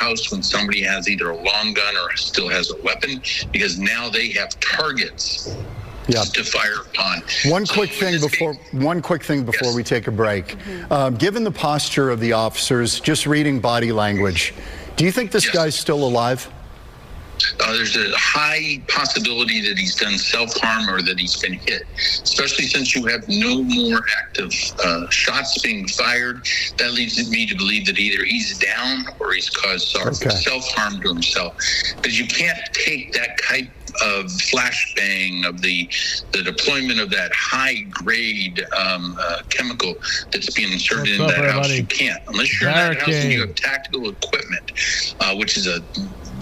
house when somebody has either a long gun or still has a weapon, because now they have targets to fire upon. One quick thing before we take a break. Given the posture of the officers, just reading body language, do you think this guy's still alive? There's a high possibility that he's done self-harm or that he's been hit, especially since you have no more active shots being fired. That leads me to believe that either he's down or he's caused self-harm to himself. Because you can't take that type of flashbang of the deployment of that high-grade chemical that's being inserted in that house. You can't. Unless you're in that house and you have tactical equipment, which is a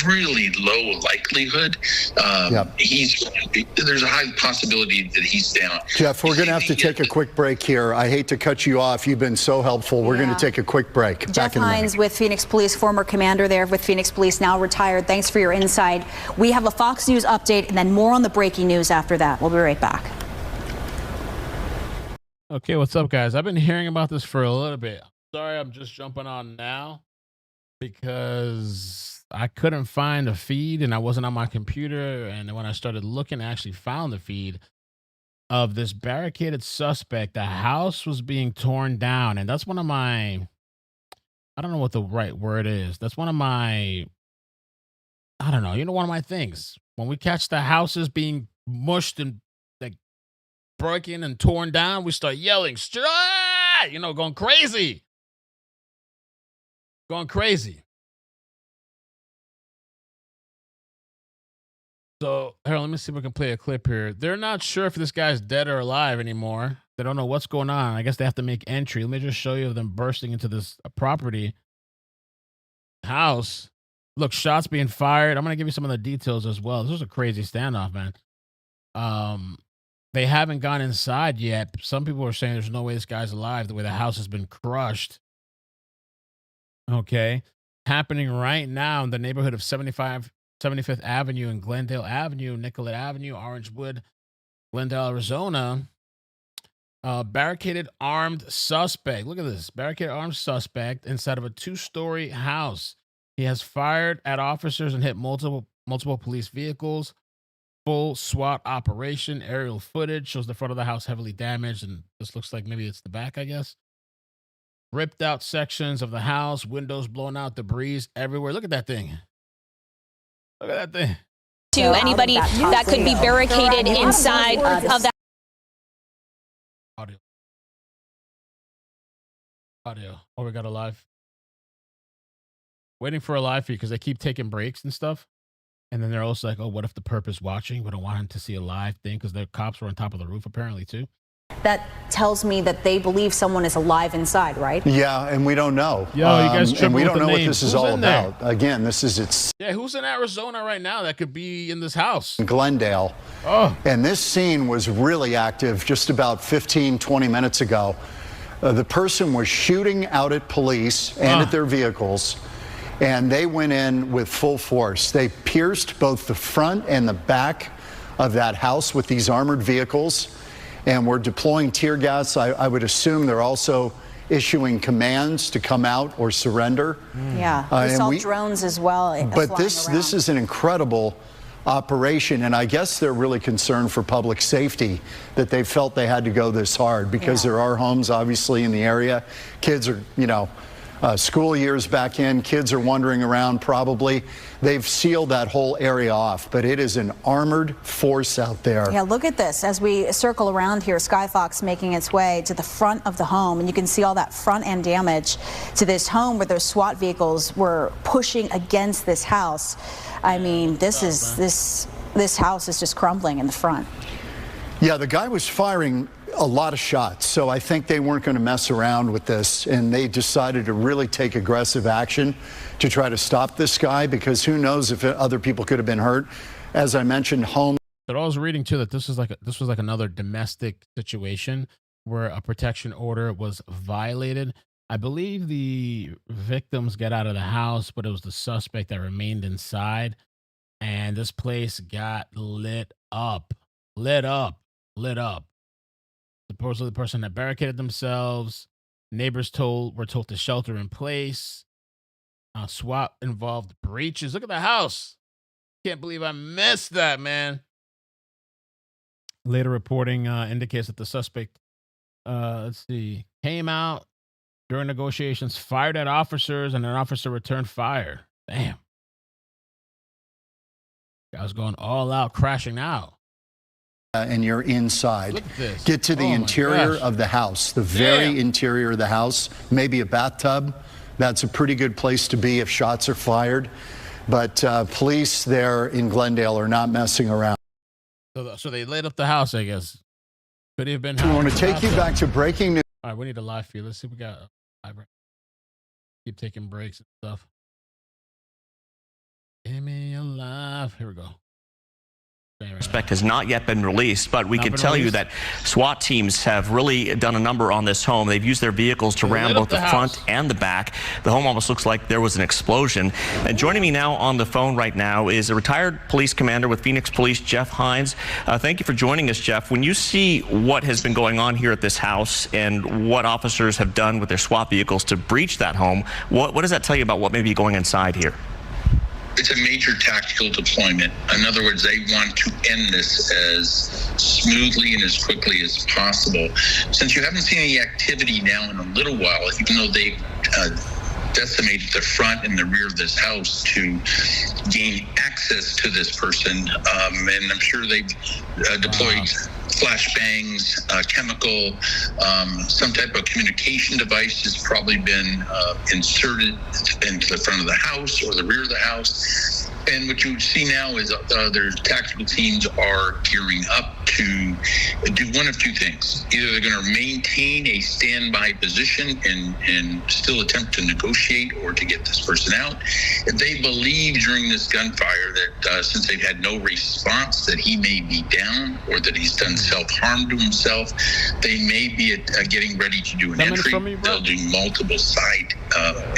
really low likelihood. There's a high possibility that he's down. Jeff, we're going to have to take a quick break here. I hate to cut you off. You've been so helpful. We're going to take a quick break. Jeff Hines with Phoenix Police, former commander there with Phoenix Police, now retired. Thanks for your insight. We have a Fox News update and then more on the breaking news after that. We'll be right back. Okay, what's up, guys? I've been hearing about this for a little bit. Sorry, I'm just jumping on now because I couldn't find a feed and I wasn't on my computer. And when I started looking, I actually found the feed of this barricaded suspect. The house was being torn down. And that's one of my, I don't know what the right word is. That's one of my, I don't know, one of my things. When we catch the houses being mushed and like broken and torn down, we start yelling, going crazy. Going crazy. So, here, let me see if we can play a clip here. They're not sure if this guy's dead or alive anymore. They don't know what's going on. I guess they have to make entry. Let me just show you them bursting into this property house. Look, shots being fired. I'm going to give you some of the details as well. This was a crazy standoff, man. They haven't gone inside yet. Some people are saying there's no way this guy's alive, the way the house has been crushed. Okay. Happening right now in the neighborhood of 75 75th Avenue and Glendale Avenue, Nicollet Avenue, Orangewood, Glendale, Arizona. Barricaded armed suspect. Look at this. Barricaded armed suspect inside of a 2-story house. He has fired at officers and hit multiple police vehicles. Full SWAT operation. Aerial footage shows the front of the house heavily damaged, and this looks like maybe it's the back, I guess. Ripped out sections of the house, windows blown out, debris everywhere. Look at that thing. Look at that thing. To anybody that could be barricaded inside of that. Audio. Oh, we got a live. Waiting for a live feed because they keep taking breaks and stuff. And then they're also like, oh, what if the perp is watching? We don't want him to see a live thing because the cops were on top of the roof apparently too. That tells me that they believe someone is alive inside, right? Yeah, and we don't know. Yo, you guys and we don't know names. what this is all about. Again, this is Yeah, who's in Arizona right now that could be in this house? Glendale. Oh. And this scene was really active just about 15, 20 minutes ago. The person was shooting out at police and at their vehicles, and they went in with full force. They pierced both the front and the back of that house with these armored vehicles, and were deploying tear gas. I would assume they're also issuing commands to come out or surrender. Yeah, we saw drones as well. But this is an incredible operation, and I guess they're really concerned for public safety that they felt they had to go this hard because there are homes obviously in the area. Kids are, school years back in, kids are wandering around probably. They've sealed that whole area off, but it is an armored force out there. Yeah, look at this. As we circle around here, Skyfox making its way to the front of the home, and you can see all that front end damage to this home where those SWAT vehicles were pushing against this house. I mean, this house is just crumbling in the front. Yeah, the guy was firing a lot of shots, so I think they weren't going to mess around with this, and they decided to really take aggressive action to try to stop this guy, because who knows if other people could have been hurt. As I mentioned, home. But I was reading too that this was like another domestic situation where a protection order was violated. I believe the victims got out of the house, but it was the suspect that remained inside, and this place got lit up. Supposedly the person that barricaded themselves, neighbors were told to shelter in place. SWAT involved breaches. Look at the house. Can't believe I missed that, man. Later reporting indicates that the suspect, let's see, came out during negotiations, fired at officers, and an officer returned fire. Damn. I was going all out, crashing out. And you're inside. Look at this. Get to the interior of the house, the very interior of the house, maybe a bathtub. That's a pretty good place to be if shots are fired. But police there in Glendale are not messing around. So they lit up the house, I guess. Could have been. We want to take you back to breaking news. All right, we need a live feed. Let's see if we got a live. Keep taking breaks and stuff. Give me a live. Here we go. Suspect has not yet been released, but we can tell you that SWAT teams have really done a number on this home. They've used their vehicles to ram both the front and the back. The home almost looks like there was an explosion. And joining me now on the phone right now is a retired police commander with Phoenix Police, Jeff Hines. Thank you for joining us, Jeff. When you see what has been going on here at this house and what officers have done with their SWAT vehicles to breach that home, what does that tell you about what may be going inside here? It's a major tactical deployment. In other words, they want to end this as smoothly and as quickly as possible. Since you haven't seen any activity now in a little while, even though they've decimated the front and the rear of this house to gain access to this person, and I'm sure they've deployed flashbangs, chemical, some type of communication device has probably been inserted into the front of the house or the rear of the house. And what you see now is their tactical teams are gearing up to do one of two things. Either they're going to maintain a standby position and still attempt to negotiate or to get this person out. If they believe during this gunfire that since they've had no response that he may be down or that he's done self-harm to himself, they may be getting ready to do an entry. They'll do multiple side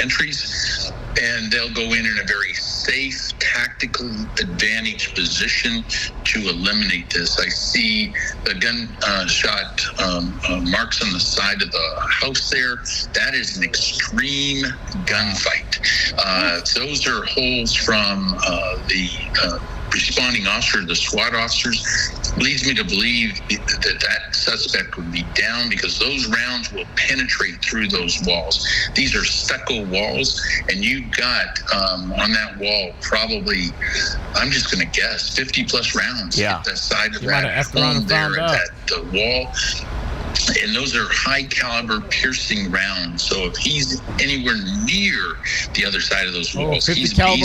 entries, and they'll go in a very safe, tactical advantage position to eliminate this. I see the gunshot marks on the side of the house there. That is an extreme gunfight. Those are holes from the responding officer, the SWAT officers. Leads me to believe that suspect would be down because those rounds will penetrate through those walls. These are stucco walls, and you've got on that wall probably, I'm just going to guess, 50 plus rounds at the side of that home there at the wall. And those are high caliber piercing rounds. So if he's anywhere near the other side of those walls, he's down.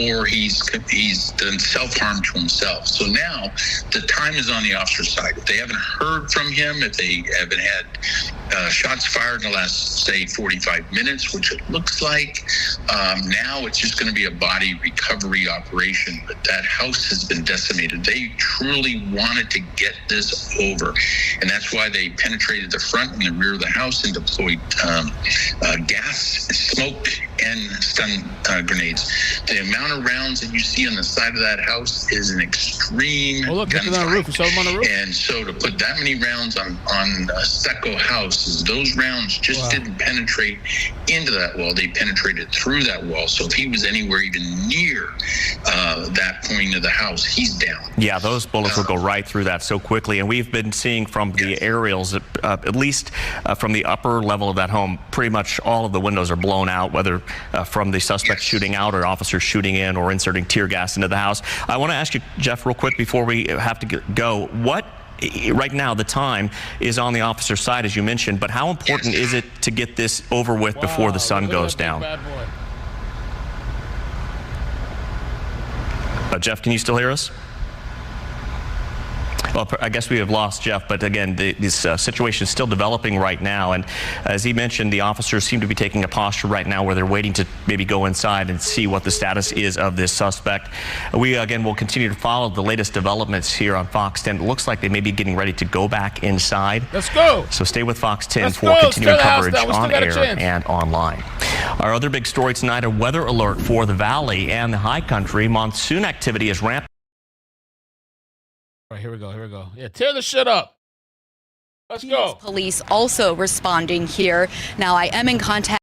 Or he's done self-harm to himself. So now the time is on the officer's side. If they haven't heard from him, if they haven't had shots fired in the last, say, 45 minutes, which it looks like, now it's just going to be a body recovery operation. But that house has been decimated. They truly wanted to get this over. And that's why they penetrated the front and the rear of the house and deployed gas, smoke, and stun grenades. The amount of rounds that you see on the side of that house is an extreme gunfight. And so to put that many rounds on a stucco house, those rounds just didn't penetrate into that wall. They penetrated through that wall. So if he was anywhere even near that point of the house, he's down. Yeah, those bullets will go right through that so quickly. And we've been seeing from the aerials, at least from the upper level of that home, pretty much all of the windows are blown out, whether from the suspect shooting out or officers shooting in or inserting tear gas into the house. I want to ask you, Jeff, real quick before we have to go, what right now the time is on the officer's side, as you mentioned, but how important is it to get this over with before the sun goes down? Jeff, can you still hear us? Well, I guess we have lost Jeff, but again, this situation is still developing right now. And as he mentioned, the officers seem to be taking a posture right now where they're waiting to maybe go inside and see what the status is of this suspect. We, again, will continue to follow the latest developments here on Fox 10. It looks like they may be getting ready to go back inside. Let's go. So stay with Fox 10 for continuing coverage on air and online. Our other big story tonight, a weather alert for the Valley and the High Country. Monsoon activity is ramping. All right, here we go. Yeah, tear the shit up. Let's go. Police also responding here. Now, I am in contact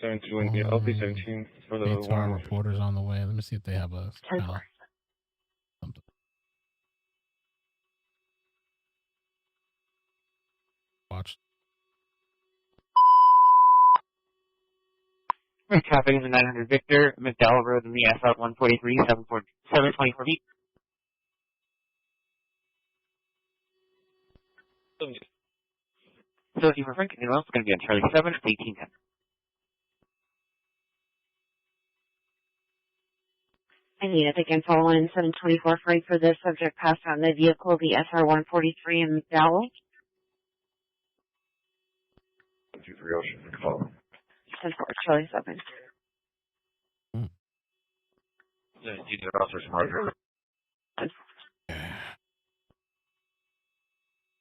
17, LP 17 for the one. Reporters on the way. Let me see if they have a something. Watch. Traffic in the 900 Victor, McDowell Road in the SR 143, 724 feet. So if you prefer, anyone else is going to be on Charlie 7, it's 1810. I need it again, follow on 724 freight for the subject passed on the vehicle, the SR 143 in McDowell. 23 Ocean, follow. 10-4, Charlie 7. Yeah, you did officers Roger.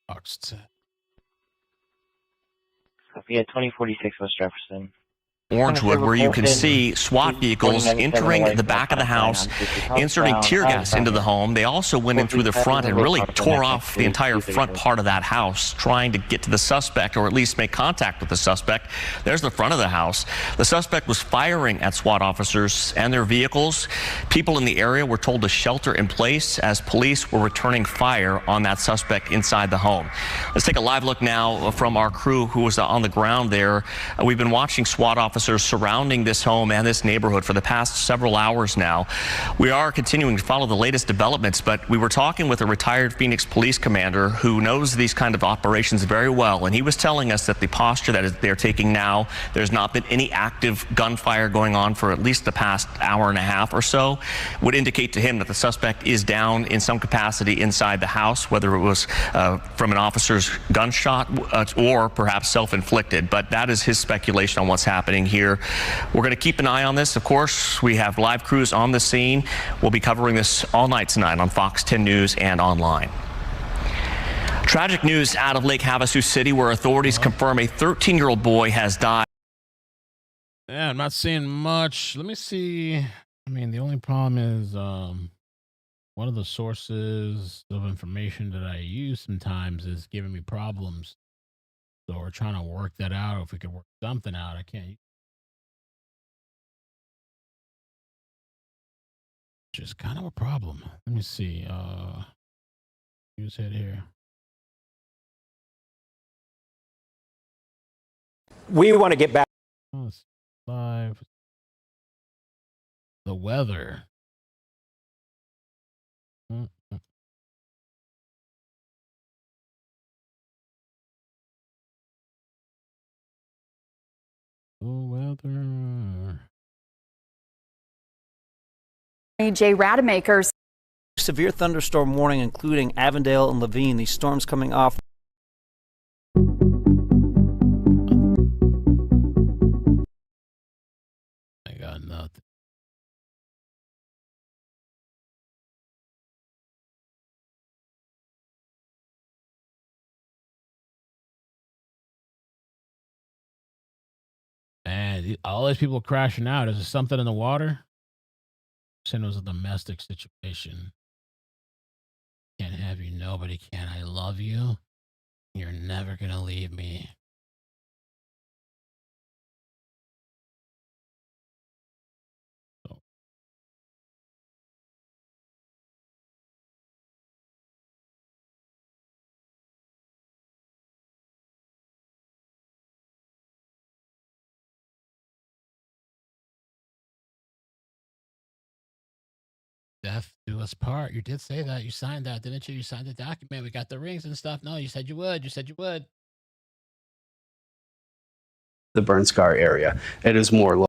Boxed. Sophia 2046 West Jefferson. Orangewood, where you can see SWAT vehicles entering the back of the house, inserting tear gas into the home. They also went in through the front and really tore off the entire front part of that house, trying to get to the suspect, or at least make contact with the suspect. There's the front of the house. The suspect was firing at SWAT officers and their vehicles. People in the area were told to shelter in place as police were returning fire on that suspect inside the home. Let's take a live look now from our crew who was on the ground there. We've been watching SWAT officers surrounding this home and this neighborhood for the past several hours now. We are continuing to follow the latest developments, but we were talking with a retired Phoenix police commander who knows these kind of operations very well, and he was telling us that the posture that they're taking now, there's not been any active gunfire going on for at least the past hour and a half or so, would indicate to him that the suspect is down in some capacity inside the house, whether it was from an officer's gunshot or perhaps self-inflicted. But that is his speculation on what's happening here. We're going to keep an eye on this. Of course, we have live crews on the scene. We'll be covering this all night tonight on Fox 10 News and online. Tragic news out of Lake Havasu City, where authorities confirm a 13-year-old boy has died. Yeah, I'm not seeing much. Let me see. I mean, the only problem is one of the sources of information that I use sometimes is giving me problems. So we're trying to work that out. If we could work something out, I can't. Which is kind of a problem. Let me see. Use it here. We want to get back. Oh, it's live. The weather. The weather. Jay Rademacher. Severe thunderstorm warning, including Avondale and Levine. These storms coming off. I got nothing. And all these people crashing out. Is there something in the water? It was a domestic situation. Can't have you. Nobody can. I love you. You're never gonna leave me. So. Death do us part. You did say that. You signed that, didn't you? You signed the document. We got the rings and stuff. No, you said you would. You said you would. The burn scar area. It is more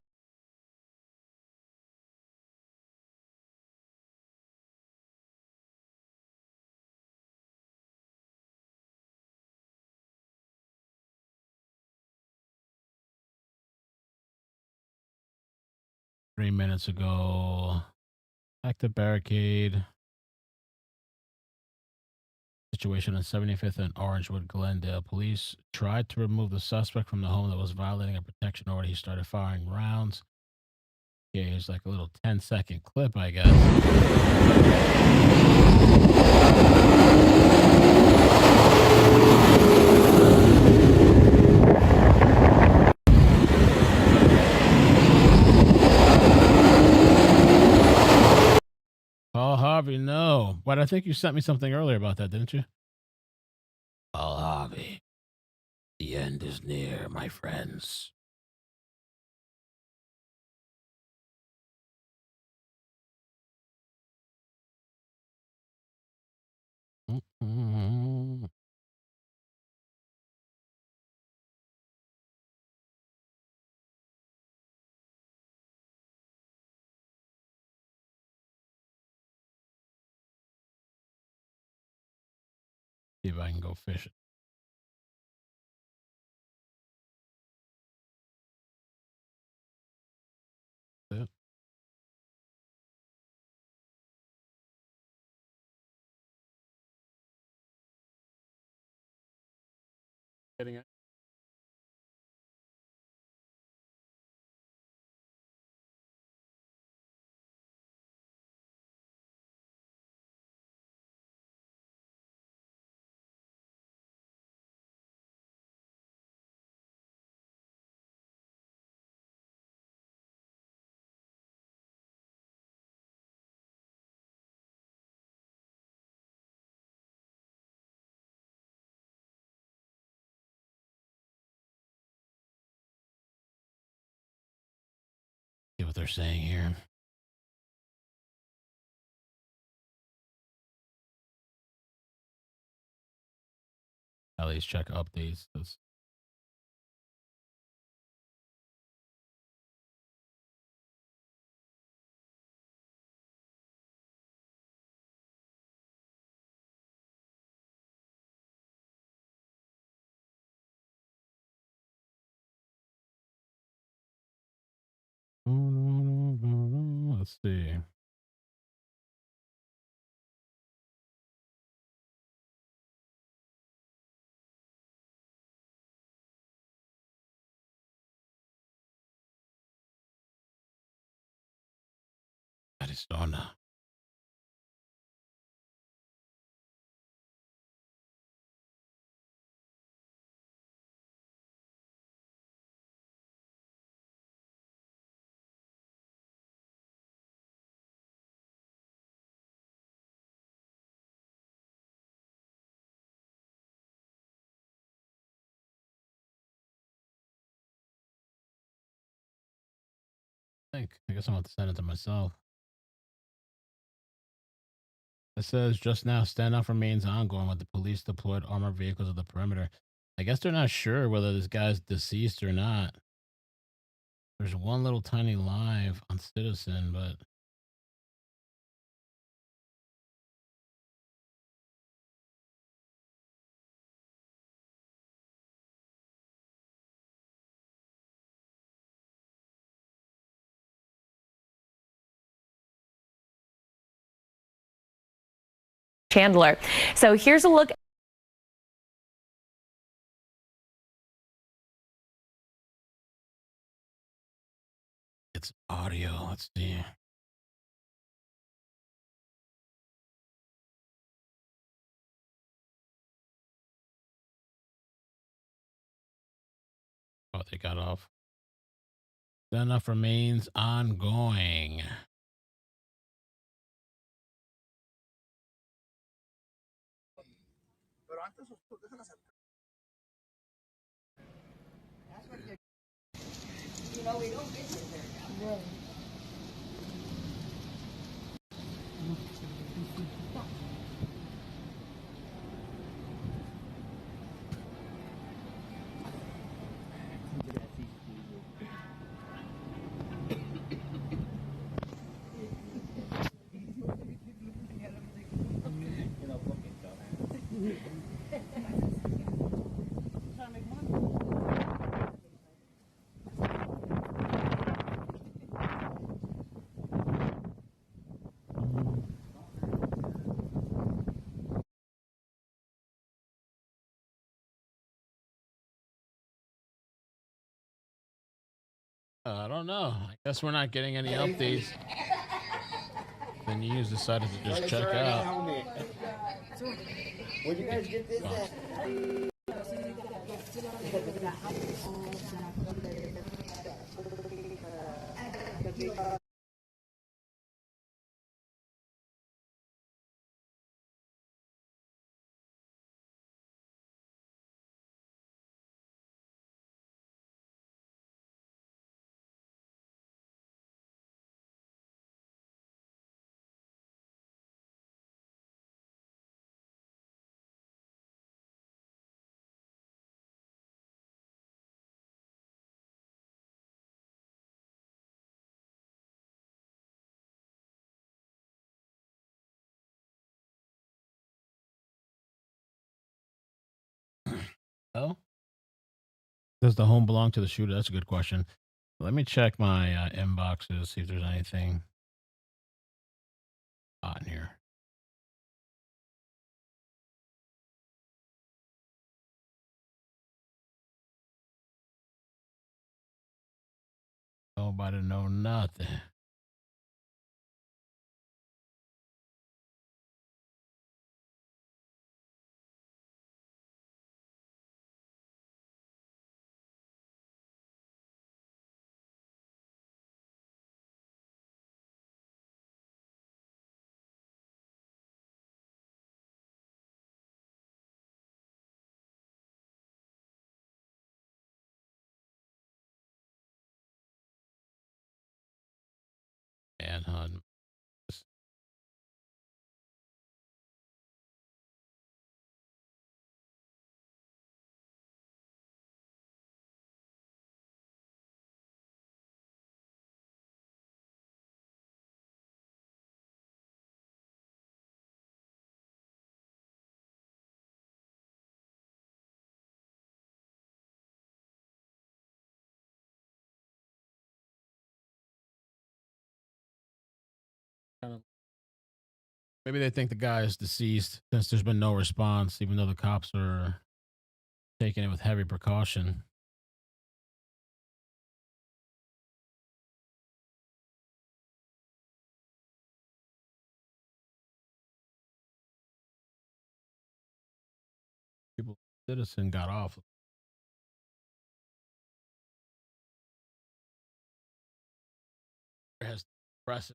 3 minutes ago. Active barricade. Situation on 75th and Orangewood, Glendale. Police tried to remove the suspect from the home that was violating a protection order. He started firing rounds. Okay, it's like a little 10-second clip, I guess. Harvey, no. But I think you sent me something earlier about that, didn't you? Oh, Harvey. The end is near, my friends. Mm-hmm. See if I can go fishing. Yeah. Getting it. See what they're saying here. At least check updates. Let's see. Arizona. I guess I'm going to send it to myself. It says just now, standoff remains ongoing with the police deployed armored vehicles at the perimeter. I guess they're not sure whether this guy's deceased or not. There's one little tiny live on Citizen, but Chandler. So here's a look. it's audio. Let's see. Oh, they got off. Standoff remains ongoing. I don't know. I guess we're not getting any updates. Then you decided to just check out. Where'd you guys get this? Oh, does the home belong to the shooter? That's a good question. Let me check my inboxes, see if there's anything on here. Nobody know nothing. Manhunt. Maybe they think the guy is deceased since there's been no response, even though the cops are taking it with heavy precaution. People, citizen got off. Has press.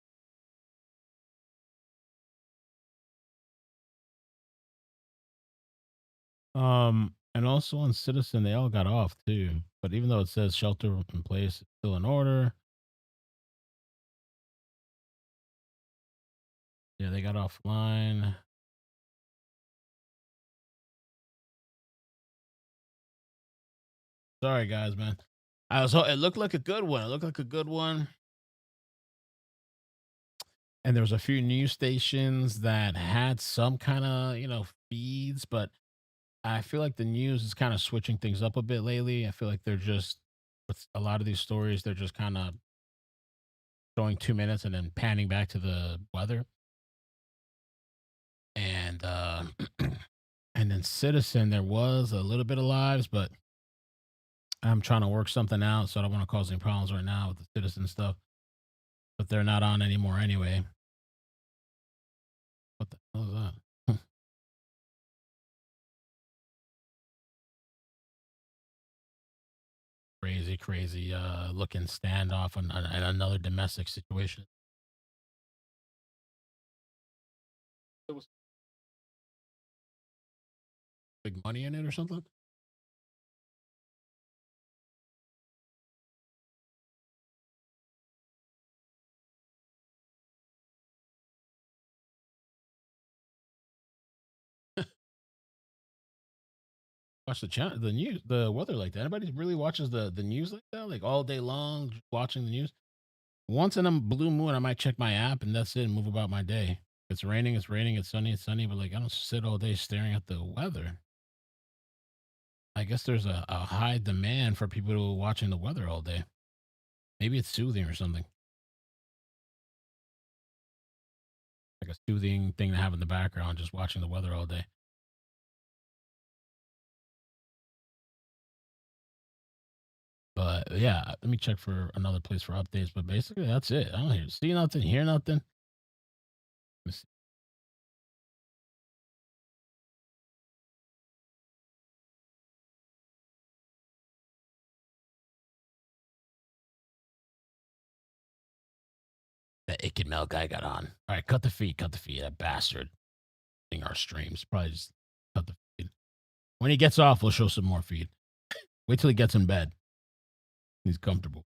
And also on Citizen, they all got off too. But even though it says shelter in place, it's still in order. Yeah, they got offline. Sorry, guys, man. It looked like a good one. It looked like a good one. And there was a few news stations that had some kind of, feeds, but I feel like the news is kind of switching things up a bit lately. I feel like they're just with a lot of these stories, they're just kind of showing 2 minutes and then panning back to the weather. And and then Citizen, there was a little bit of lives, but I'm trying to work something out, so I don't want to cause any problems right now with the Citizen stuff. But they're not on anymore anyway. What the hell is that? Crazy looking standoff and another domestic situation. There was big money in it or something. Watch the news, the weather like that. Anybody really watches the news like that, like all day long, just watching the news? Once in a blue moon, I might check my app and that's it, and move about my day. It's raining, it's raining. It's sunny, it's sunny. But like, I don't sit all day staring at the weather. I guess there's a high demand for people who are watching the weather all day. Maybe it's soothing or something, like a soothing thing to have in the background, just watching the weather all day. But yeah, let me check for another place for updates. But basically, that's it. I don't see nothing, hear nothing. Let me see. That Icked Mel guy got on. All right, cut the feed, cut the feed. That bastard. Our streams. Probably just cut the feed. When he gets off, we'll show some more feed. Wait till he gets in bed. He's comfortable.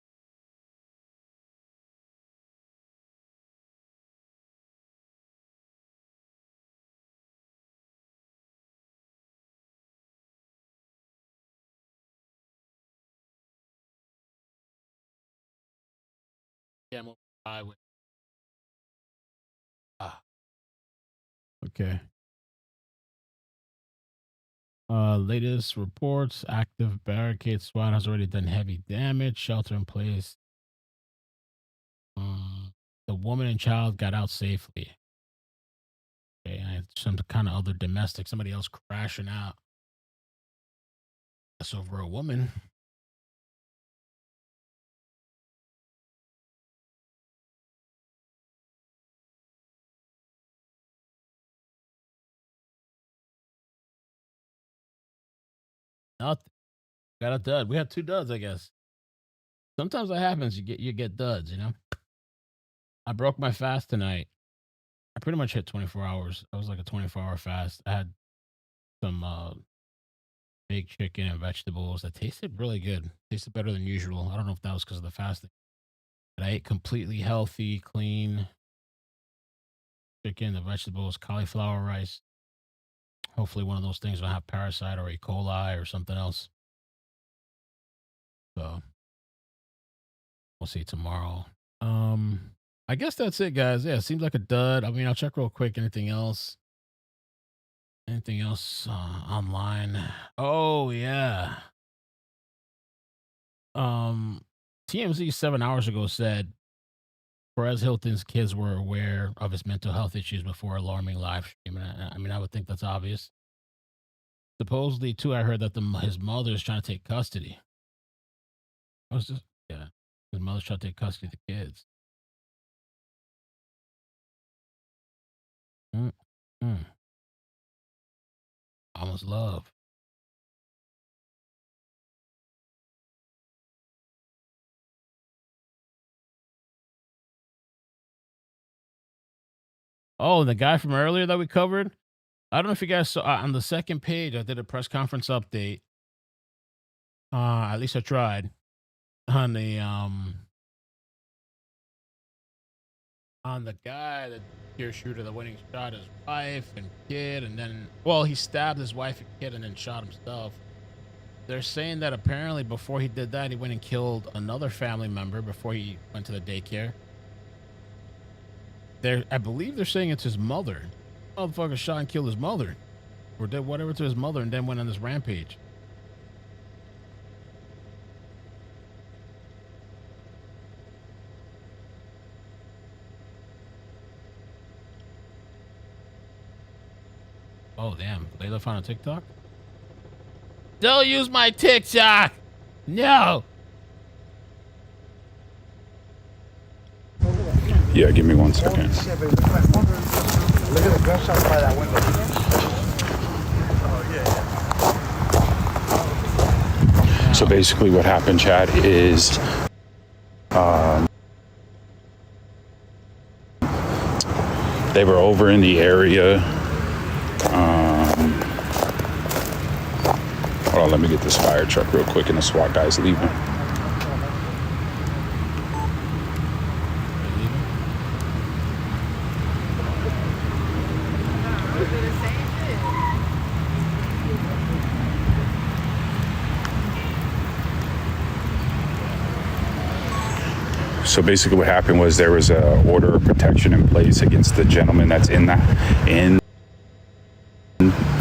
Yeah, I would. Ah. Okay. Latest reports, active barricade SWAT has already done heavy damage. Shelter in place. The woman and child got out safely. Okay, some kind of other domestic, somebody else crashing out. That's over a woman. Nothing. Got a dud. We had 2 duds, I guess. Sometimes that happens. You get duds, you know. I broke my fast tonight. I pretty much hit 24 hours. I was like a 24-hour fast. I had some baked chicken and vegetables that tasted really good. Tasted better than usual. I don't know if that was because of the fasting. But I ate completely healthy, clean chicken, the vegetables, cauliflower rice. Hopefully one of those things will have parasite or E. coli or something else. So we'll see tomorrow. I guess that's it, guys. Yeah, it seems like a dud. I mean, I'll check real quick. Anything else? Anything else online? Oh yeah. TMZ 7 hours ago said Perez Hilton's kids were aware of his mental health issues before alarming live stream. I mean, I would think that's obvious. Supposedly, too, I heard that his mother is trying to take custody. His mother's trying to take custody of the kids. Almost love. Oh, the guy from earlier that we covered. I don't know if you guys saw on the second page. I did a press conference update. At least I tried on the guy, the deer shooter, the winning shot his wife and kid, and then he stabbed his wife and kid and then shot himself. They're saying that apparently before he did that, he went and killed another family member before he went to the daycare. I believe they're saying it's his mother. Motherfucker shot and killed his mother, or did whatever to his mother, and then went on this rampage. Oh damn! Layla found a TikTok. Don't use my TikTok. No. Yeah, give me 1 second. Look at the gunshot by that window. Oh, yeah. So basically what happened, Chad, is they were over in the area. Hold on, let me get this fire truck real quick and the SWAT guy's leaving. So basically what happened was there was an order of protection in place against the gentleman that's in the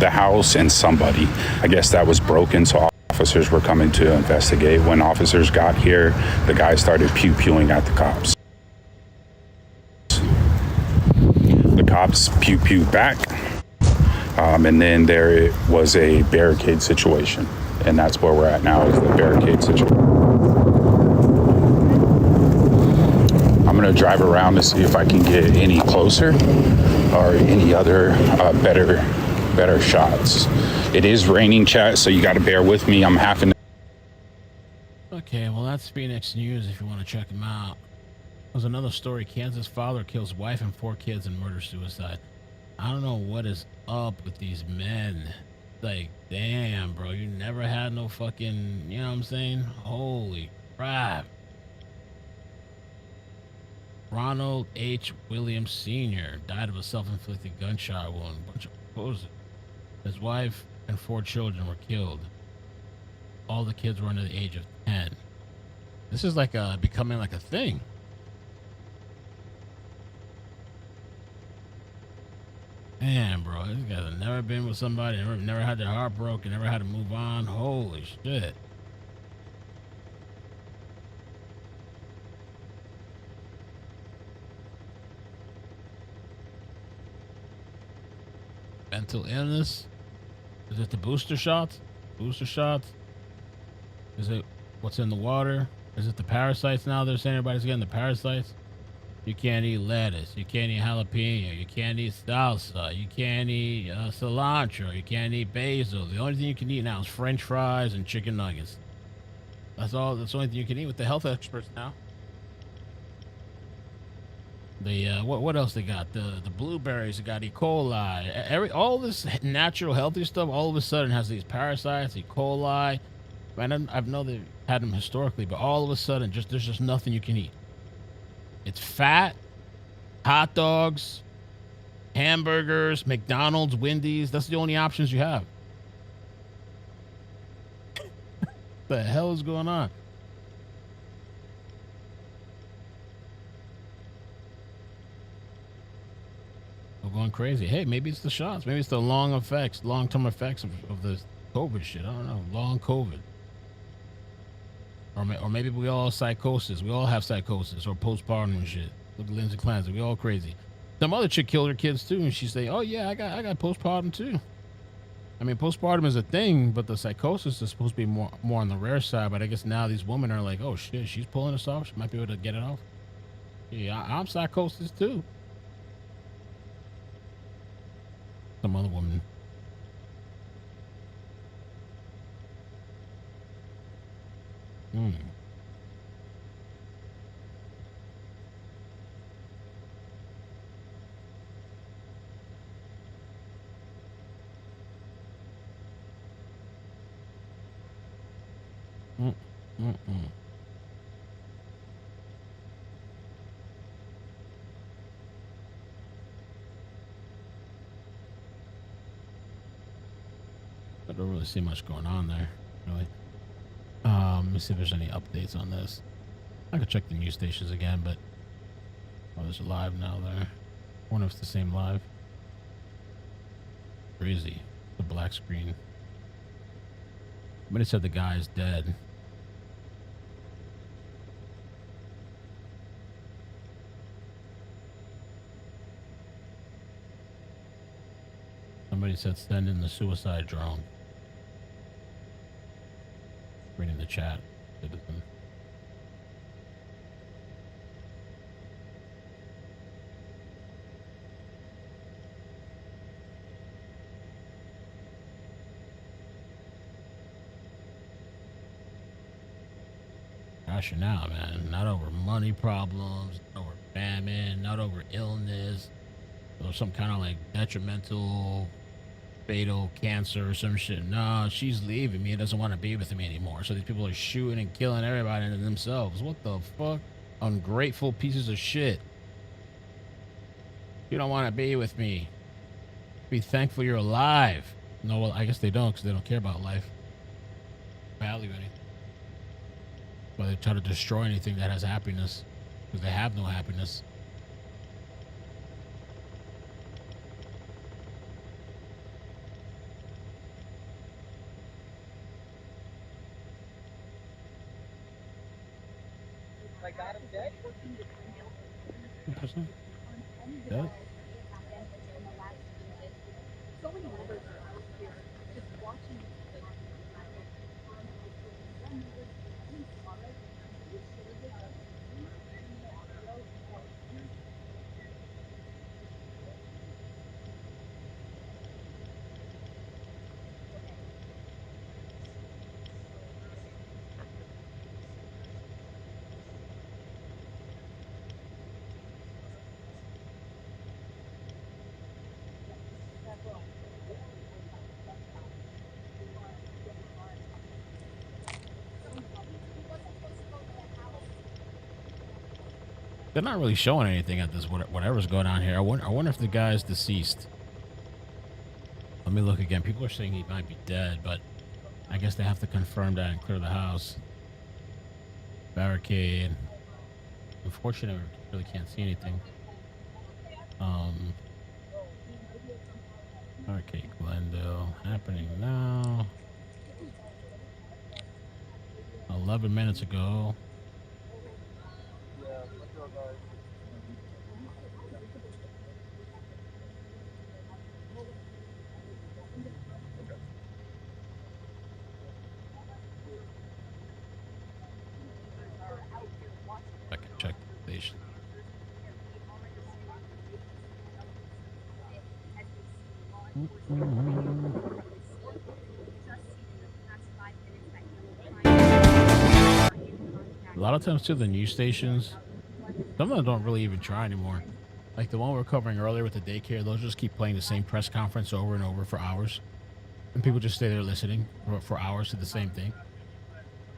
house and somebody. I guess that was broken, so officers were coming to investigate. When officers got here, the guy started pew-pewing at the cops. The cops pew-pewed back, and then there was a barricade situation. And that's where we're at now, is the barricade situation. I'm gonna drive around to see if I can get any closer or any other better shots. It is raining, chat, so you got to bear with me. I'm having. Okay, well that's Phoenix News. If you want to check them out, there's another story. Kansas father kills wife and 4 kids in murder-suicide. I don't know what is up with these men. Like, damn, bro, you never had no fucking, you know what I'm saying? Holy crap. Ronald H. Williams Sr. died of a self-inflicted gunshot wound. Bunch of opposers. His wife and 4 children were killed. All the kids were under the age of 10. This is like becoming like a thing. Man, bro, these guys have never been with somebody, never had their heart broken, never had to move on. Holy shit. Mental illness? Is it the booster shots? Booster shots? Is it what's in the water? Is it the parasites now? They're saying everybody's getting the parasites. You can't eat lettuce. You can't eat jalapeno. You can't eat salsa. You can't eat cilantro. You can't eat basil. The only thing you can eat now is French fries and chicken nuggets. That's all. That's the only thing you can eat with the health experts now. The what else they got? The blueberries. They got E. coli. All this natural healthy stuff. All of a sudden has these parasites, E. coli. I know they've had them historically, but all of a sudden, there's just nothing you can eat. It's fat, hot dogs, hamburgers, McDonald's, Wendy's. That's the only options you have. What the hell is going on? We're going crazy. Hey, maybe it's the shots. Maybe it's the long-term effects of this COVID shit. I don't know. Long COVID. Or maybe we all have psychosis. We all have psychosis or postpartum and shit. Look at Lindsay Clancy. We all crazy. Some other chick killed her kids too, and she say, "Oh yeah, I got postpartum too." I mean, postpartum is a thing, but the psychosis is supposed to be more on the rare side. But I guess now these women are like, "Oh shit, she's pulling this off. She might be able to get it off." Yeah, I'm psychosis too. Some other woman. I don't really see much going on there, really. Let me see if there's any updates on this. I could check the news stations again, but there's a live now there. I wonder if it's the same live. Crazy. The black screen. Somebody said the guy is dead. Somebody said send in the suicide drone. Reading the chat. Citizen. Rationale, man. Not over money problems, not over famine, not over illness, or some kind of like detrimental, fatal cancer or some shit. No, she's leaving me and doesn't want to be with me anymore. So these people are shooting and killing everybody and themselves. What the fuck? Ungrateful pieces of shit. You don't want to be with me. Be thankful you're alive. No, well, I guess they don't because they don't care about life. Value anything. But they try to destroy anything that has happiness because they have no happiness. I got him dead. Dead? They're not really showing anything at this, whatever's going on here. I wonder if the guy's deceased. Let me look again. People are saying he might be dead, but I guess they have to confirm that and clear the house. Barricade. Unfortunately, I really can't see anything. Barricade Glendale happening now. 11 minutes ago. I can check the station. A lot of times too, the news stations, some of them don't really even try anymore. Like the one we were covering earlier with the daycare, those just keep playing the same press conference over and over for hours. And people just stay there listening for hours to the same thing.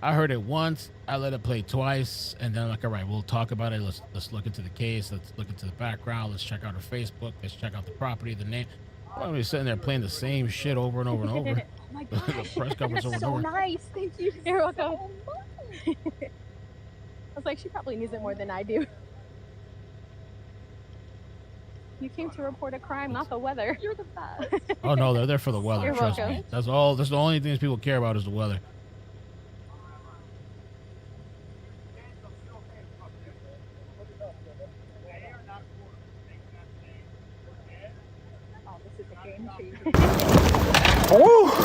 I heard it once, I let it play twice, and then I'm like, all right, we'll talk about it. Let's look into the case, let's look into the background, let's check out her Facebook, let's check out the property, the name. I'm just sitting there playing the same shit over and over and over. Oh my gosh, the press conference over and over. so nice. Thank you. You're welcome. I was like, she probably needs it more than I do. You came to report a crime, not the weather. You're the best. Oh no, they're there for the weather. You're trust welcome. me. That's all. That's the only things people care about is the weather. Oh, this is a game changer. Oh!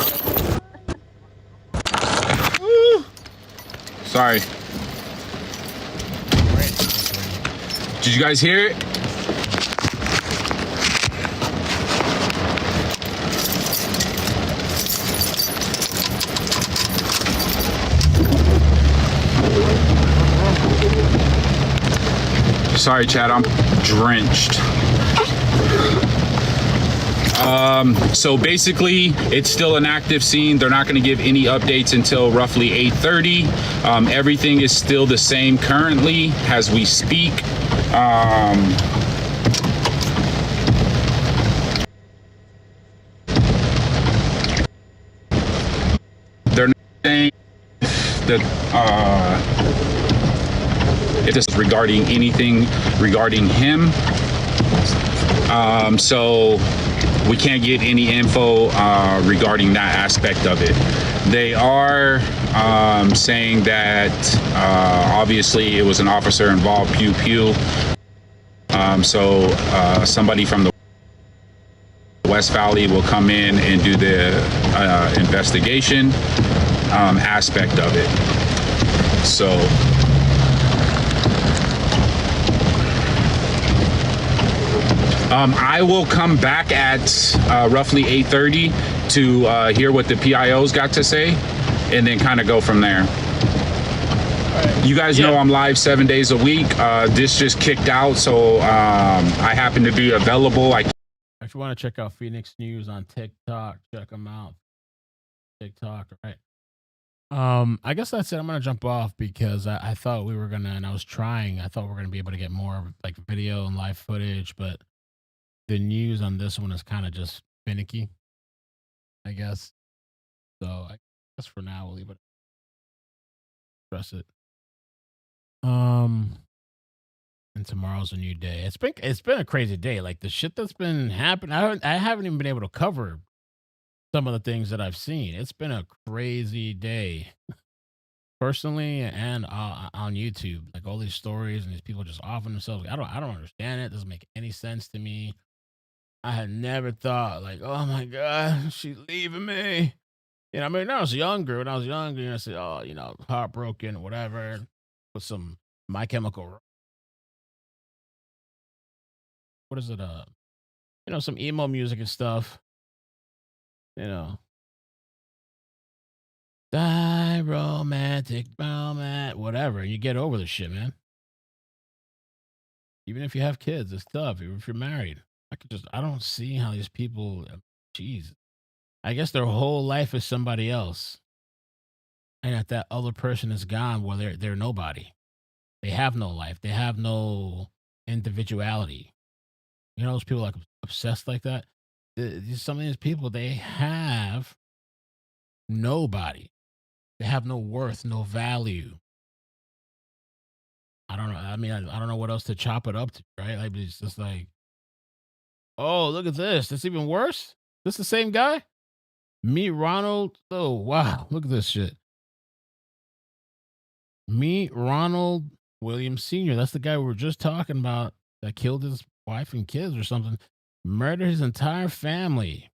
Sorry. Did you guys hear it? Sorry, Chad, I'm drenched. So basically, it's still an active scene. They're not going to give any updates until roughly 8:30. Everything is still the same currently as we speak. They're not saying that if this is regarding anything regarding him. So we can't get any info regarding that aspect of it. They are saying that obviously it was an officer involved, pew pew. So somebody from the West Valley will come in and do the investigation aspect of it. So I will come back at roughly 8:30 to hear what the PIO's got to say, and then kind of go from there. You guys know I'm live 7 days a week. This just kicked out, so I happen to be available. If you want to check out Phoenix News on TikTok, check them out. TikTok, right? I guess that's it. I'm gonna jump off because I thought we were gonna, and I thought we were gonna be able to get more like video and live footage, but the news on this one is kind of just finicky, I guess. So I guess for now we'll leave it. Press it. And tomorrow's a new day. It's been a crazy day. Like the shit that's been happening, I haven't even been able to cover some of the things that I've seen. It's been a crazy day, personally and on YouTube. Like all these stories and these people just offing themselves. I don't understand it. It doesn't make any sense to me. I had never thought like, oh my God, she's leaving me. You know, I mean, when I was younger, I said, oh, you know, heartbroken, whatever, with some My Chemical. What is it? You know, some emo music and stuff. You know, die romantic moment, whatever. You get over the shit, man. Even if you have kids, it's tough. Even if you're married, I don't see how these people, jeez. I guess their whole life is somebody else. And that other person is gone, well, they're nobody. They have no life. They have no individuality. You know, those people like obsessed like that. Some of these people, they have nobody. They have no worth, no value. I don't know. I mean, I don't know what else to chop it up to, right? Like, it's just like, oh, look at this. It's even worse. This the same guy? Meet Ronald. Oh, wow. Look at this shit. Meet Ronald Williams Sr. That's the guy we were just talking about that killed his wife and kids or something. Murdered his entire family.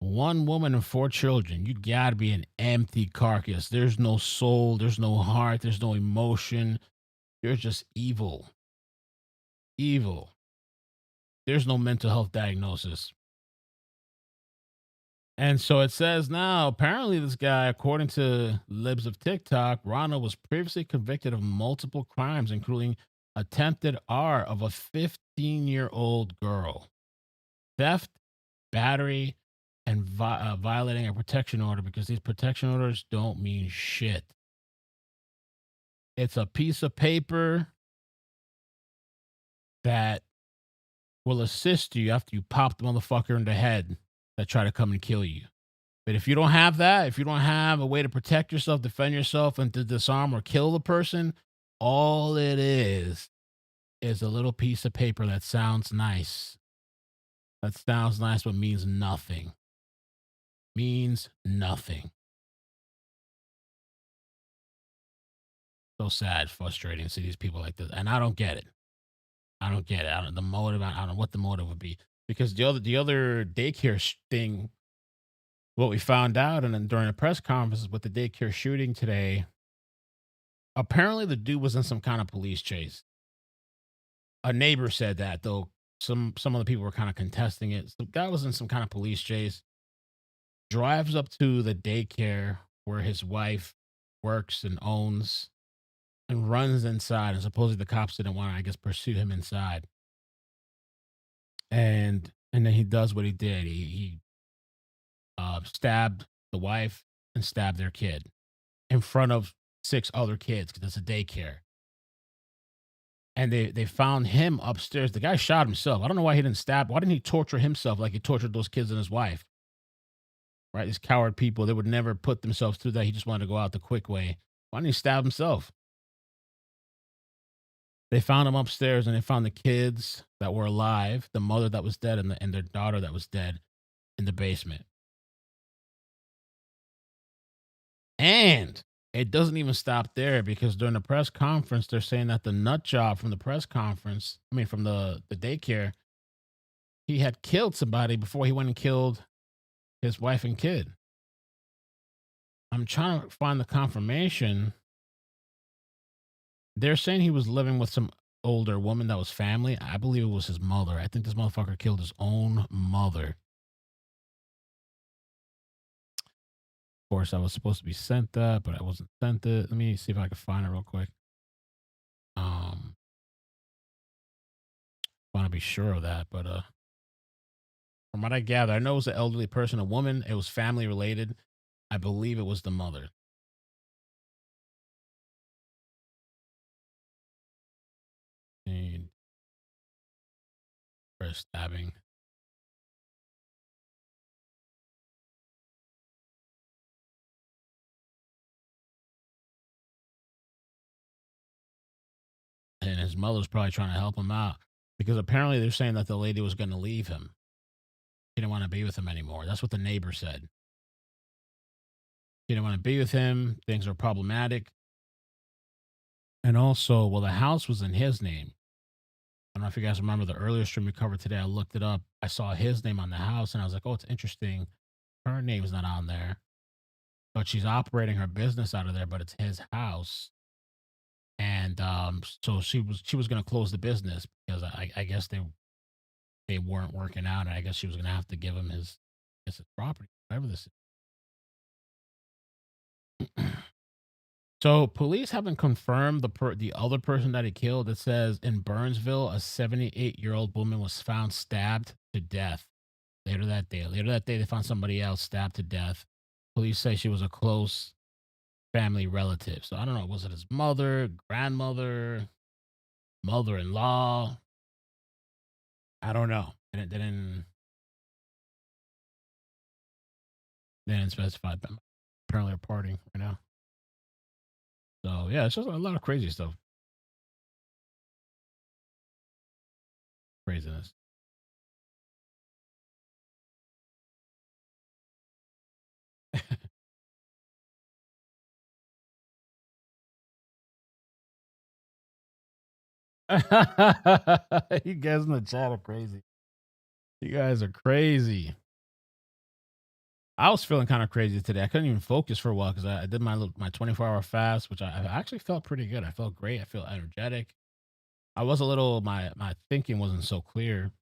1 woman and 4 children. You gotta be an empty carcass. There's no soul. There's no heart. There's no emotion. You're just evil. Evil. There's no mental health diagnosis. And so it says now, apparently this guy, according to Libs of TikTok, Ronald was previously convicted of multiple crimes, including attempted R of a 15-year-old girl, theft, battery, and violating a protection order, because these protection orders don't mean shit. It's a piece of paper that will assist you after you pop the motherfucker in the head that try to come and kill you. But if you don't have that, if you don't have a way to protect yourself, defend yourself, and to disarm or kill the person, all it is a little piece of paper that sounds nice. That sounds nice, but means nothing. Means nothing. So sad, frustrating to see these people like this. And I don't get it. I don't get it. I don't know what the motive would be. Because the other daycare thing, what we found out, and then during a press conference with the daycare shooting today, apparently the dude was in some kind of police chase. A neighbor said that, though some of the people were kind of contesting it. So the guy was in some kind of police chase, drives up to the daycare where his wife works and owns, and runs inside. And supposedly the cops didn't want to, I guess, pursue him inside. And then he does what he did. He stabbed the wife and stabbed their kid in front of 6 other kids, because it's a daycare. And they found him upstairs. The guy shot himself. I don't know why he didn't stab. Why didn't he torture himself like he tortured those kids and his wife? Right? These coward people, they would never put themselves through that. He just wanted to go out the quick way. Why didn't he stab himself? They found him upstairs, and they found the kids that were alive, the mother that was dead, and their daughter that was dead in the basement. And it doesn't even stop there, because during the press conference, they're saying that the nut job from the press conference, from the daycare, he had killed somebody before he went and killed his wife and kid. I'm trying to find the confirmation. They're saying he was living with some older woman that was family. I believe it was his mother. I think this motherfucker killed his own mother. Of course, I was supposed to be sent that, but I wasn't sent it. Let me see if I can find it real quick. I want to be sure of that, but from what I gather, I know it was an elderly person, a woman. It was family related. I believe it was the mother. And for stabbing. And his mother's probably trying to help him out, because apparently they're saying that the lady was going to leave him. She didn't want to be with him anymore. That's what the neighbor said. She didn't want to be with him. Things were problematic. And also, well, the house was in his name. I don't know if you guys remember the earlier stream we covered today. I looked it up. I saw his name on the house, and I was like, oh, it's interesting. Her name's not on there. But she's operating her business out of there, but it's his house. And so she was going to close the business, because I guess they weren't working out, and I guess she was going to have to give him his property, whatever this is. So police haven't confirmed the other person that he killed. It says in Burnsville, a 78-year-old woman was found stabbed to death. Later that day, they found somebody else stabbed to death. Police say she was a close family relative. So I don't know, was it his mother, grandmother, mother-in-law? I don't know. And it didn't specify, but apparently they're partying right now. So yeah, it's just a lot of crazy stuff. Craziness. You guys in the chat are crazy. You guys are crazy. I was feeling kind of crazy today. I couldn't even focus for a while because I did my 24-hour fast, which I actually felt pretty good. I felt great. I felt energetic. I was a little my thinking wasn't so clear,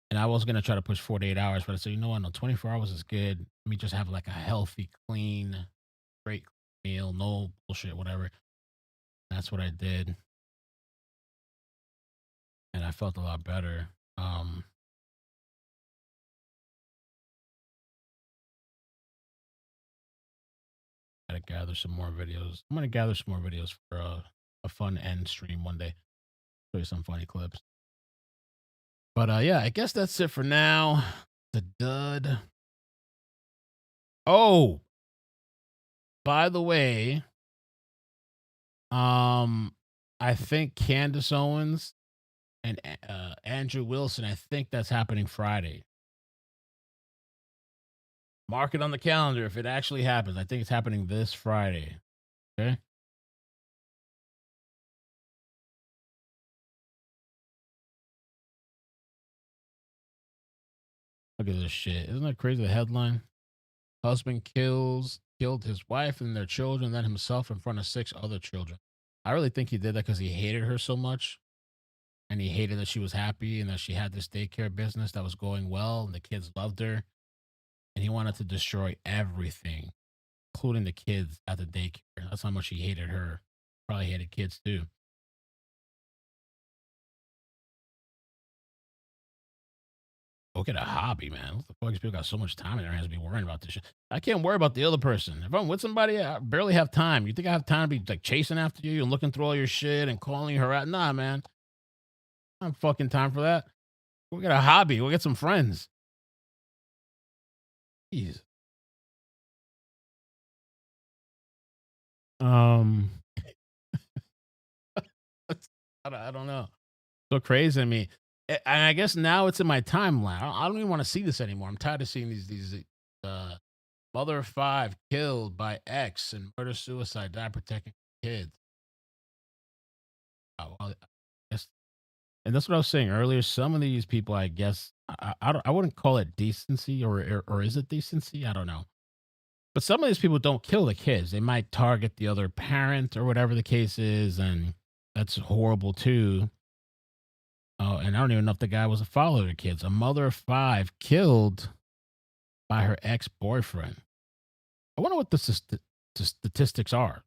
and I was gonna try to push 48 hours, but I said, you know what? No, 24 hours is good. Let me just have like a healthy, clean, great meal, no bullshit, whatever. That's what I did, and I felt a lot better. Gotta gather some more videos. I'm gonna gather some more videos for a fun end stream one day. Show you some funny clips. But yeah, I guess that's it for now. The dud. Oh, by the way, I think Candace Owens and Andrew Wilson, I think that's happening Friday. Mark it on the calendar if it actually happens. I think it's happening this Friday. Okay. Look at this shit. Isn't that crazy? The headline: husband killed his wife and their children, then himself in front of 6 other children. I really think he did that because he hated her so much. And he hated that she was happy and that she had this daycare business that was going well and the kids loved her. And he wanted to destroy everything, including the kids at the daycare. That's how much he hated her. Probably hated kids too. Go get a hobby, man. What the fuck? These people got so much time in their hands to be worrying about this shit. I can't worry about the other person. If I'm with somebody, I barely have time. You think I have time to be like chasing after you and looking through all your shit and calling her out? Nah, man. I don't have fucking time for that. Go get a hobby. Go get some friends. Jeez. I don't know. So crazy to me. And I guess now it's in my timeline. I don't even want to see this anymore. I'm tired of seeing these mother of 5 killed by ex and murder suicide, die protecting kids. Well, I guess, and that's what I was saying earlier. Some of these people, I guess, I wouldn't call it decency, or is it decency? I don't know. But some of these people don't kill the kids. They might target the other parent or whatever the case is, and that's horrible too. Oh, and I don't even know if the guy was a father of the kids. A mother of 5 killed by her ex-boyfriend. I wonder what the statistics are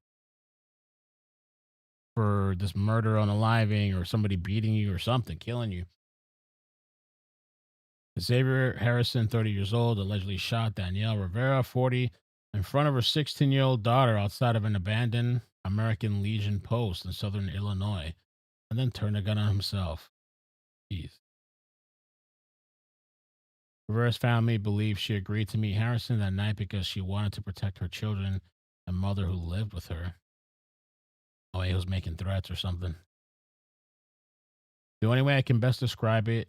for this murder unaliving or somebody beating you or something, killing you. Xavier Harrison, 30 years old, allegedly shot Danielle Rivera, 40, in front of her 16-year-old daughter outside of an abandoned American Legion post in southern Illinois, and then turned a gun on himself. Jeez. Rivera's family believes she agreed to meet Harrison that night because she wanted to protect her children and mother who lived with her. Oh, he was making threats or something. The only way I can best describe it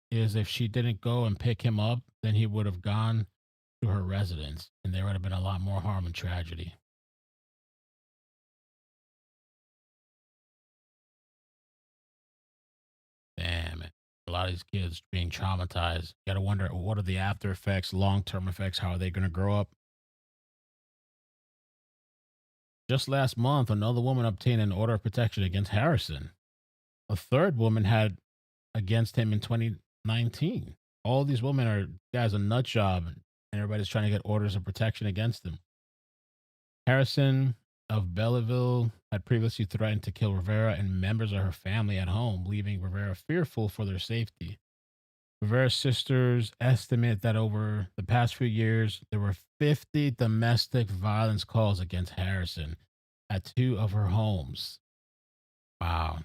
is if she didn't go and pick him up, then he would have gone to her residence, and there would have been a lot more harm and tragedy. Damn it. A lot of these kids being traumatized. You gotta wonder, what are the after effects, long-term effects? How are they gonna grow up? Just last month, another woman obtained an order of protection against Harrison. A third woman had against him in 2019. All these women are guys a nut job, and everybody's trying to get orders of protection against them. Harrison of Belleville had previously threatened to kill Rivera and members of her family at home, leaving Rivera fearful for their safety. Rivera's sisters estimate that over the past few years, there were 50 domestic violence calls against Harrison at 2 of her homes. Wow.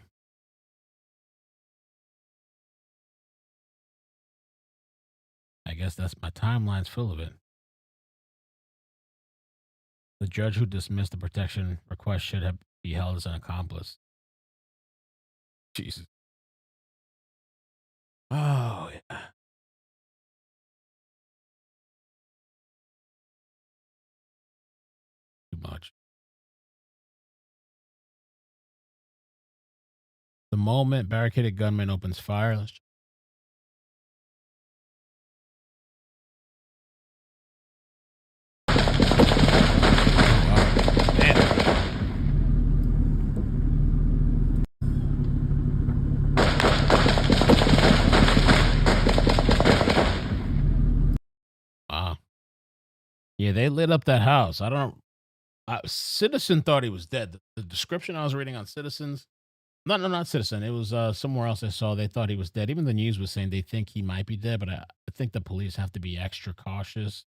I guess that's my timeline's full of it. The judge who dismissed the protection request should have be held as an accomplice. Jesus. Oh, yeah. Too much. moment barricaded gunman opens fire. Let's check. Wow. Yeah, they lit up that house. I don't. Citizen thought he was dead. The description I was reading on Citizens, not Citizen. It was somewhere else I saw. They thought he was dead. Even the news was saying they think he might be dead, but I think the police have to be extra cautious.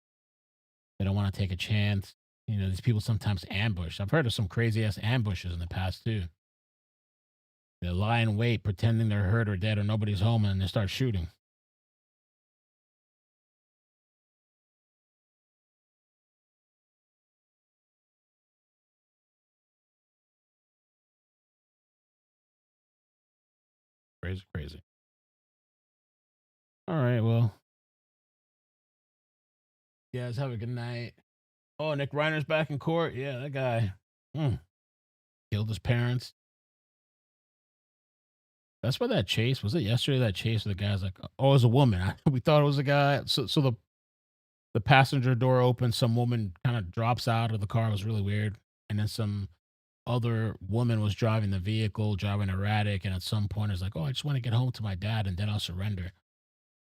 They don't want to take a chance. You know, these people sometimes ambush. I've heard of some crazy ass ambushes in the past too. They lie in wait, pretending they're hurt or dead or nobody's home, and they start shooting. Crazy. All right, well, you guys have a good night. Oh, Nick Reiner's back in court. Yeah, that guy killed his parents. That's why that chase, was it yesterday, that chase where the guy's like, oh, it was a woman. We thought it was a guy. So the passenger door opens, some woman kind of drops out of the car. It was really weird. And then some other woman was driving the vehicle, driving erratic, and at some point it's like, oh, I just want to get home to my dad and then I'll surrender.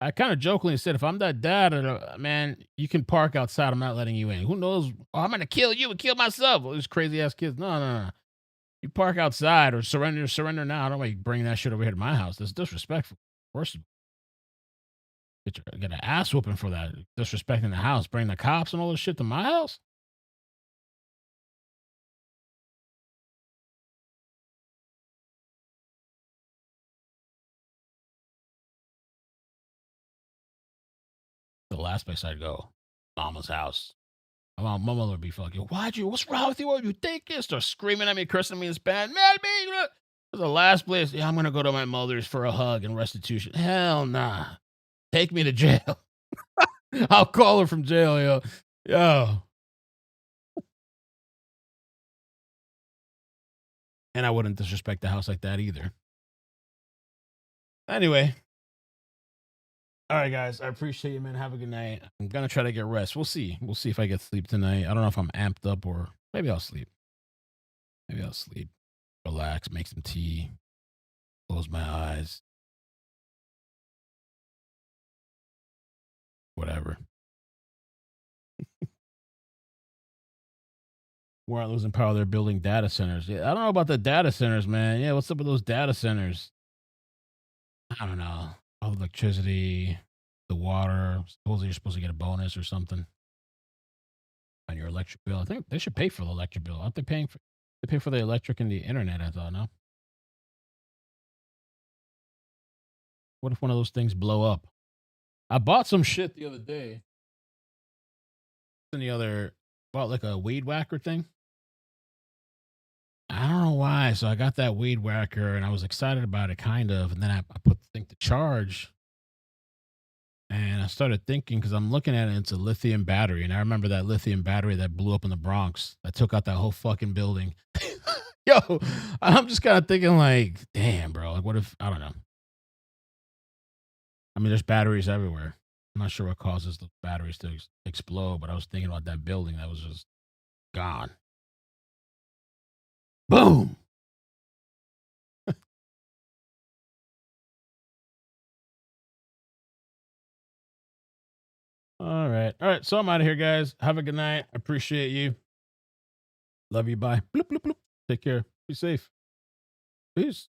I kind of jokingly said, if I'm that dad, man, you can park outside. I'm not letting you in. Who knows? Oh, I'm going to kill you and kill myself. Those crazy ass kids. No. You park outside or surrender now. I don't want you bring that shit over here to my house. That's disrespectful. First, get an ass whooping for that. Disrespecting the house. Bring the cops and all this shit to my house. The last place I'd go, mama's house. My mama would be fucking, what's wrong with you? What you thinking? Start screaming at me, cursing me in Spanish. Man, was the last place. Yeah, I'm going to go to my mother's for a hug and restitution. Hell nah. Take me to jail. I'll call her from jail, yo. And I wouldn't disrespect the house like that either. Anyway. All right, guys. I appreciate you, man. Have a good night. I'm going to try to get rest. We'll see. We'll see if I get sleep tonight. I don't know if I'm amped up or maybe I'll sleep. Relax, make some tea, close my eyes. Whatever. We're not losing power. They're building data centers. Yeah, I don't know about the data centers, man. Yeah, what's up with those data centers? I don't know. All the electricity, the water. Supposedly you're supposed to get a bonus or something on your electric bill. I think they should pay for the electric bill. Aren't they paying for? They pay for the electric and the internet, I thought, no? What if one of those things blow up? I bought some shit the other day. Bought like a weed whacker thing. I don't know why. So I got that weed whacker and I was excited about it, kind of. And then I put the thing to charge. And I started thinking, because I'm looking at it, it's a lithium battery. And I remember that lithium battery that blew up in the Bronx. That took out that whole fucking building. Yo, I'm just kind of thinking like, damn, bro. Like, what if, I don't know. I mean, there's batteries everywhere. I'm not sure what causes the batteries to explode, but I was thinking about that building that was just gone. Boom. All right. So I'm out of here, guys. Have a good night. I appreciate you. Love you. Bye. Bloop, bloop, bloop. Take care. Be safe. Peace.